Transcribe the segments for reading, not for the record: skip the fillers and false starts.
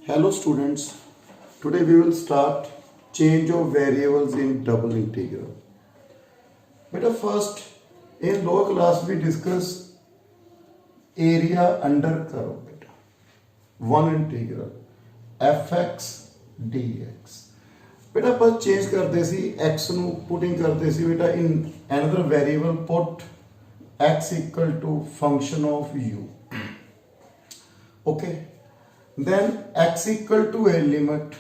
Hello students, today we will start change of variables in double integral. Beta first in lower class we discuss area under curve beta. One integral fx dx. बेटा पर change करते सी x ਨੂੰ putting करते सी बेटा in another variable put x equal to function of u. Okay. Then x equal to a limit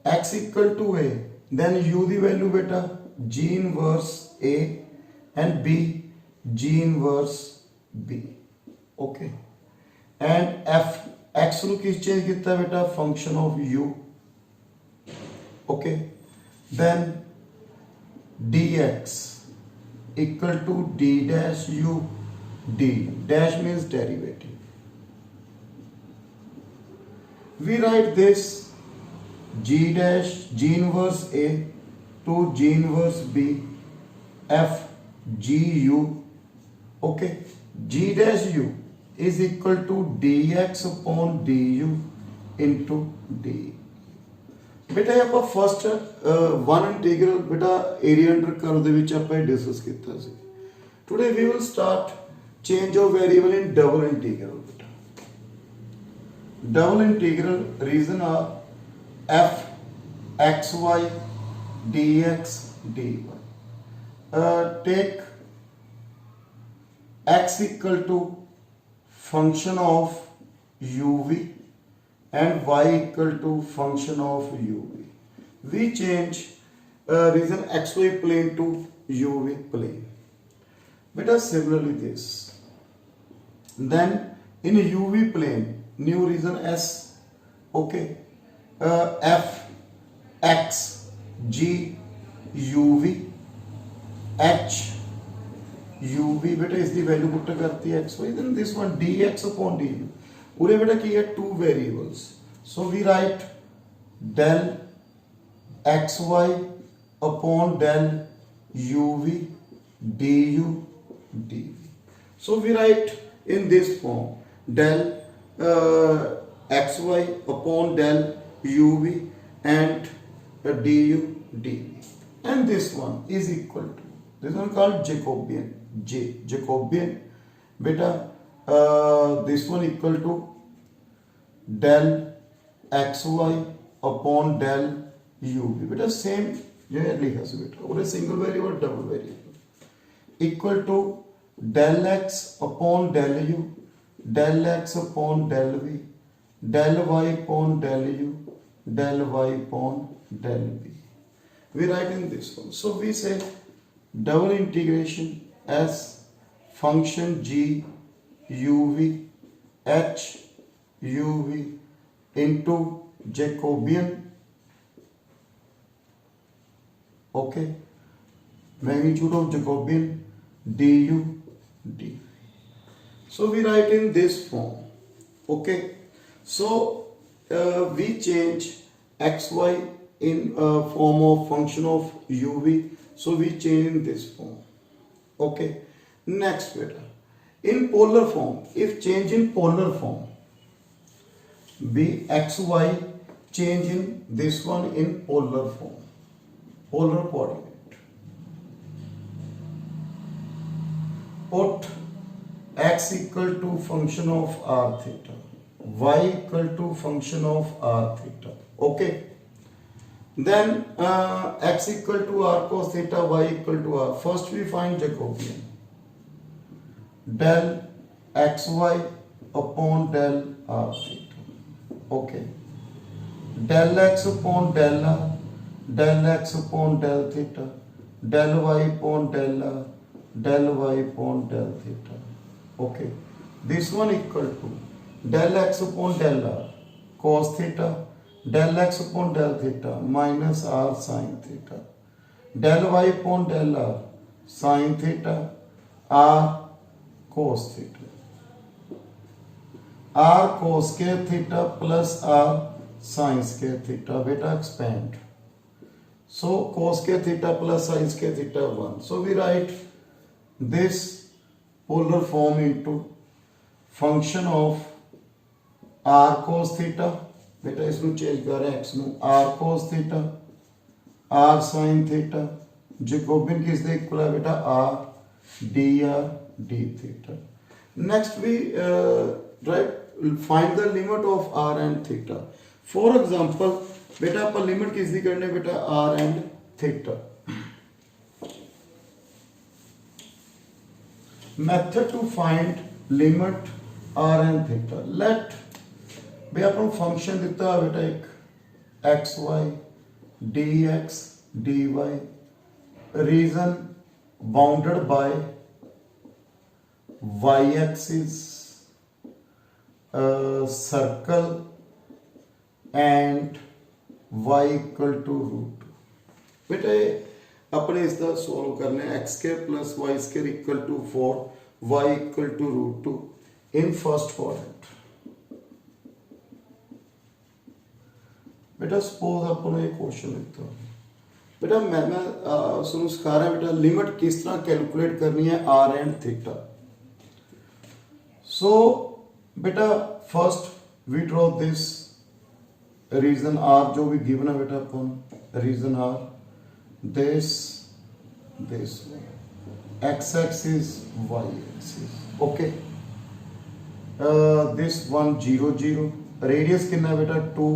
x equal to a, then u the value beta g inverse a and b g inverse b. Okay, and f x ਨੂੰ किस change किया बेटा function of u. Okay, then dx equal to d dash u. D dash means derivative. We write this g dash g inverse a to g inverse b f g u. Okay, g dash u is equal to dx upon du into d. बेटा ਆਪਾਂ first one integral बेटा area under curve ਦੇ ਵਿੱਚ ਆਪਾਂ discuss ਕੀਤਾ ਸੀ. Today we will start change of variable in double integral. Double integral reason are f xy dx dy. Take x equal to function of uv and y equal to function of uv. We change reason xy plane to uv plane. Beta similarly this. Then in uv plane new region S. Okay, f x g uv h uv बेटा इसकी value put करती है x y. then this one dx upon du. पूरे बेटा की है two variables, so we write del xy upon del uv du dv. So we write in this form del xy upon del uv and du dv, and this one is equal to, this one called Jacobian, Jacobian beta. This one equal to del xy upon del uv beta same ये लिखा से बेटा, और single variable double variable equal to del x upon del u, del x upon del v, del y upon del u, del y upon del v. We write in this one. So we say double integration as function g uv h uv into Jacobian. Okay, magnitude of Jacobian du d. So we write in this form. Okay, so we change xy in form of function of uv, so we change in this form. Okay, next beta in polar form, if change in polar form be xy change in this one in polar form, polar coordinate. Put x equal to function of r theta, y equal to function of r theta. Okay, then x equal to r cos theta, y equal to r. First we find Jacobian. Del xy upon del r theta. Okay, del x upon del r, del x upon del theta, del y upon del r, del y upon del theta. Okay, this one equal to del x upon del r cos theta, del x upon del theta minus r sin theta, del y upon del r sin theta, r cos theta, r cos square theta plus r sin square theta. Beta expand. So cos square theta plus sin square theta 1. So we write this polar form into function of r cos theta बेटा इसमें change कर रहे हैं x ਨੂੰ r cos theta r sin theta Jacobian किस दे equal है बेटा r dr d theta next we find the limit of r and theta for example बेटा अपन लिमिट किस दी करने बेटा r and theta method to find limit r and theta let भी अपन फंक्शन दिता है बेटा एक x y d x d y region bounded by y axis circle and y equal to root बेटा अपने इसका सॉल्व करने x square plus y square equal to 4 y equal to root 2 in first quadrant बेटा suppose अपन एक question लिखता हूँ बेटा मैं सुनो सिखा रहा है बेटा लिमिट किस तरह कैलकुलेट करनी है आर एंड थीटा सो बेटा first we draw this region R जो भी गिवन है बेटा अपन region R this x axis y axis okay this one 0 0 radius कितना है बेटा 2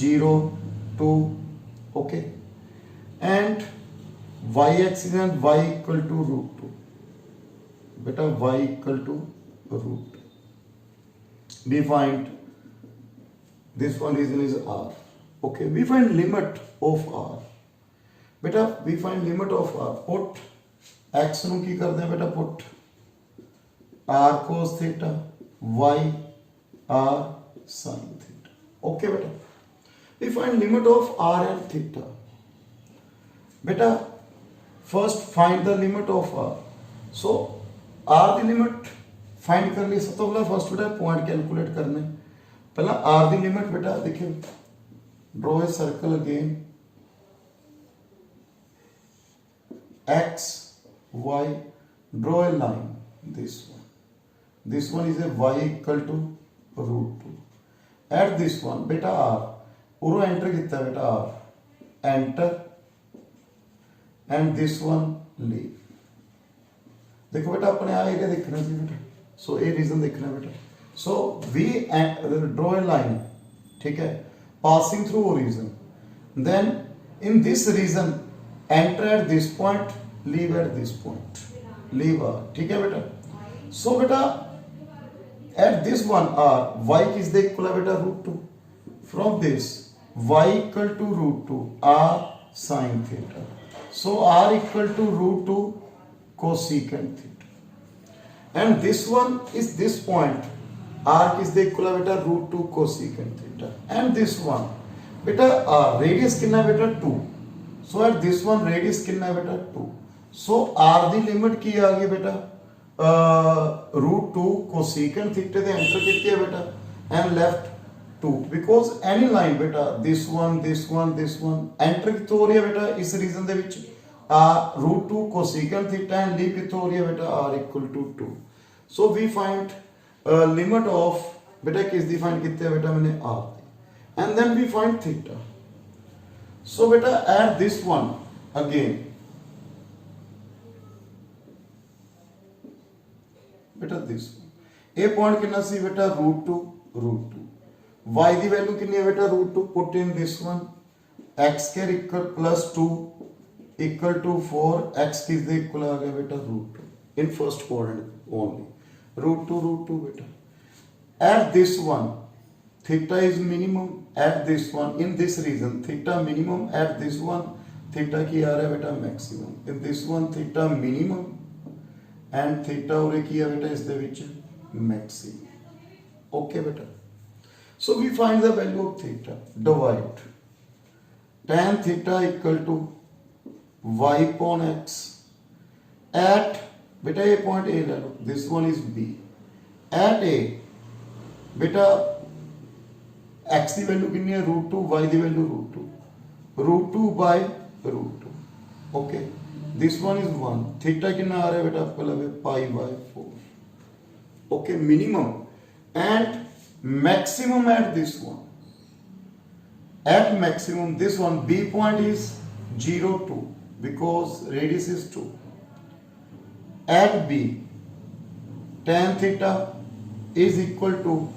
0 2 okay and y axis and y equal to root 2 बेटा y equal to root 2 we find this one reason is r okay we find limit of r बेटा we find limit of r put x ਨੂੰ ਕੀ ਕਰਦੇ ਆ बेटा put r cos theta y r sin theta okay बेटा we find limit of r and theta बेटा first find the limit of r so r the limit find कर ली सब तो पहले फर्स्ट बेटा पॉइंट कैलकुलेट करने पहला r ਦੀ limit बेटा देखिए draw a circle again x y draw a line this one is a y equal to root 2 at this one beta r uro enter kitta beta r enter and this one leave देखो बेटा अपने आ area देखना चाहिए बेटा सो ए region देखना बेटा so we draw a line ठीक है passing through origin then in this region enter at this point leave at this point leave r ठीक है बेटा so बेटा at this one r y is the equal बेटा root 2 from this y equal to root 2 r sin theta so r equal to root 2 cosecant theta and this one is this point r is the equal बेटा root 2 cosecant theta and this one बेटा radius कितना बेटा 2 so at this one radius कितना है बेटा 2 so r दी limit की आ गई बेटा root 2 cosecant theta they enter कितनी है बेटा and left 2 because any line बेटा this one एंटर कितनी हो रही है बेटा इस reason they which root 2 cosecant theta and leave कितनी हो रही है बेटा r equal to 2 so we find limit of बेटा किस दी फाइंड कितनी है बेटा मैंने r and then we find theta so beta add this one again beta this one a point कितना सी बेटा root 2 y दी वैल्यू कितनी है बेटा root 2 put in this one x square equal plus 2 equal to 4 x किस दे equal आ गया बेटा root 2 in first quadrant only root 2 बेटा add this one theta is minimum at this one in this region theta minimum at this one theta की आ रहा है बेटा maximum in this one theta minimum and theta और की है बेटा इस दे विच maximum okay बेटा so we find the value of theta divide tan theta equal to y upon x at बेटा ये point A ले लो this one is B at A बेटा x की वैल्यू कितनी है रूट 2 y की value root 2 by root 2 okay this one is 1 theta कितना आ रहा है बेटा आपको लगे pi by 4 okay minimum and maximum at this one. At maximum, this one B point is 0, 2 because radius is 2. At B, tan theta is equal to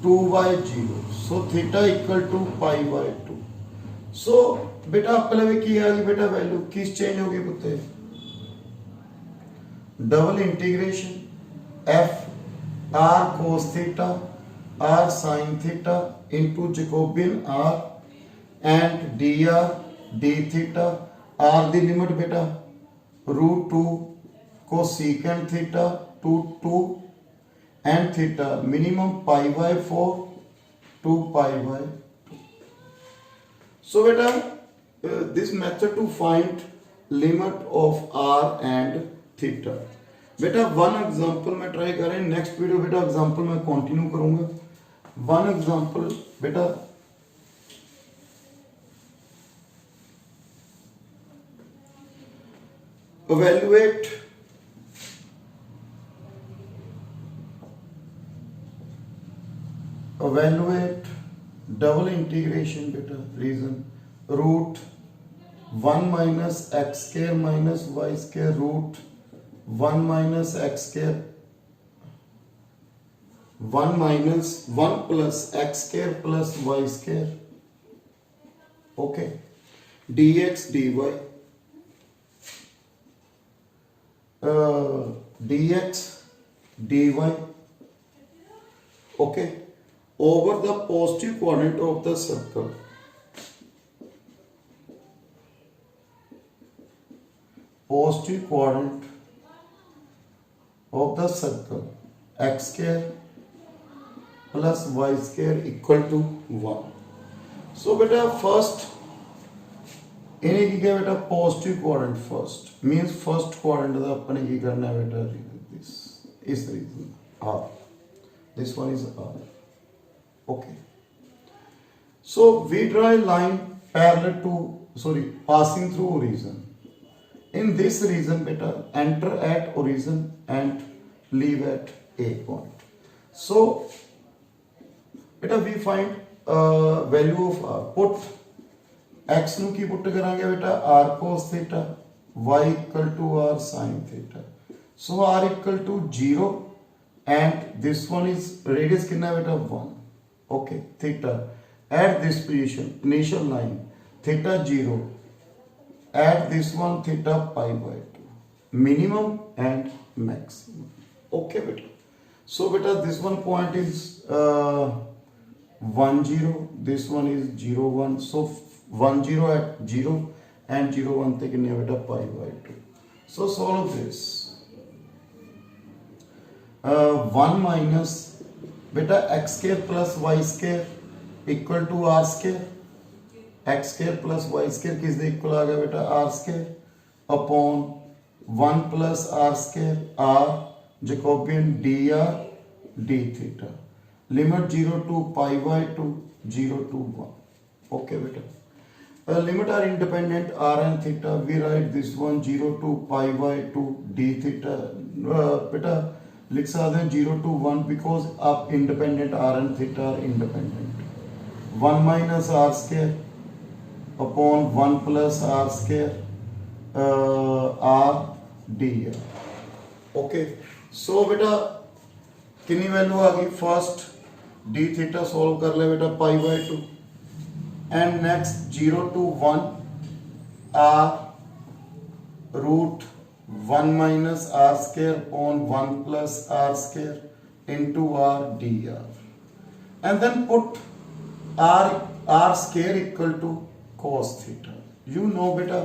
2 by 0. So theta equal to pi by 2. So बेटा आपके लिए की आ गई बेटा value किस change होगी पुत्ते double integration f r cos theta r sin theta into Jacobian r and dr d theta r the limit बेटा root 2 cosecant theta to 2 and theta minimum pi by 4 to pi by 2. So beta this method to find limit of r and theta. बेटा one example में try करें next video बेटा example में continue करूंगा one example बेटा evaluate double integration beta reason root 1 minus x square minus y square root 1 minus x square 1 minus 1 plus x square plus y square okay dx dy dx dy okay over the positive quadrant of the circle positive quadrant of the circle x square plus y square equal to 1. So beta first इन्हें की क्या बेटा positive quadrant first means first quadrant का अपने की करना है बेटा दिस इस reason r this one is r okay so we draw a line parallel to passing through origin in this region beta enter at origin and leave at a point so beta we find value of r put x ਨੂੰ ਕੀ ਪੁੱਟ ਕਰਾਂਗੇ ਬੇਟਾ r cos theta y equal to r sin theta so r equal to 0 and this one is radius कितना है बेटा 1 okay theta at this position initial line theta 0 at this one theta pi by 2 minimum and maximum okay beta so beta this one point is 1 0 this one is 0 1 so 1 0 at 0 and 0 1 take in beta pi by 2 so solve this 1 minus beta x square plus y square equal to r square x square plus y square किसके equal आ गया बेटा r square upon 1 plus r square r Jacobian dr d theta limit 0 to pi by 2 0 to 1 okay beta limit are independent r and theta we write this one 0 to pi by 2 d theta beta लिख सकते हैं 0 to 1 because आप independent r and theta are independent 1 minus r square upon 1 plus r square r dr okay so बेटा कितनी value आ गई first d theta solve कर ले बेटा pi by 2 and next 0 to 1 r root 1 minus r square upon 1 plus r square into r dr and then put r square equal to cos theta you know beta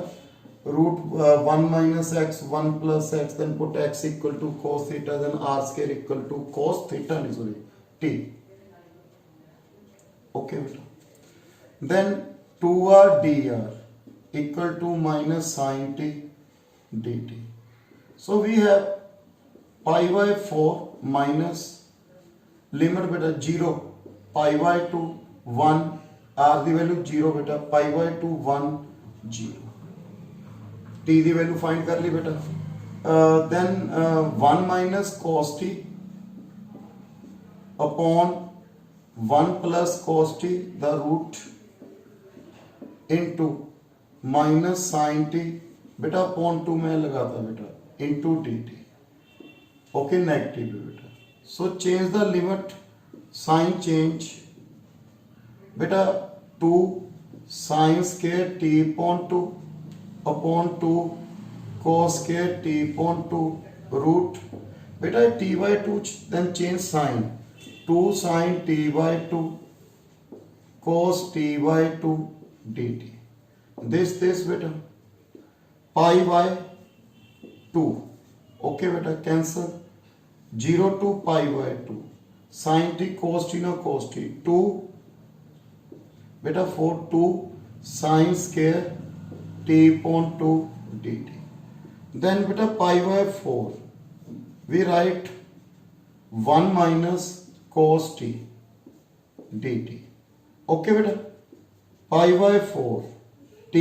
root 1 minus x 1 plus x then put x equal to cos theta then r square equal to cos theta sorry t okay beta then 2r dr equal to minus sin t dt so we have pi by 4 minus limit beta 0 pi by 2 1 r the value 0 beta pi by 2 1 0 t the value find कर ली बेटा then 1 minus cos t upon 1 plus cos t the root into minus sine T बेटा upon 2 में लगाता बेटा into D T okay negative बेटा so change the limit sine change बेटा 2 sine square T upon 2 cos square T upon 2 root बेटा t by 2 then change sign 2 sin t by 2 cos t by 2 dt this बेटा pi by 2 okay बेटा cancel 0 to pi by 2 sine t cos t ना cos t 2 बेटा 4 2 sine square t upon 2 dt then बेटा pi by 4 we write 1 minus cos t dt okay बेटा pi by 4 t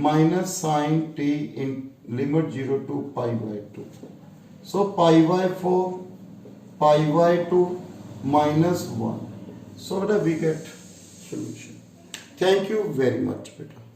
minus sin t in limit 0 to pi by 2 so pi by 4 pi by 2 minus 1 so beta we get solution. Thank you very much beta.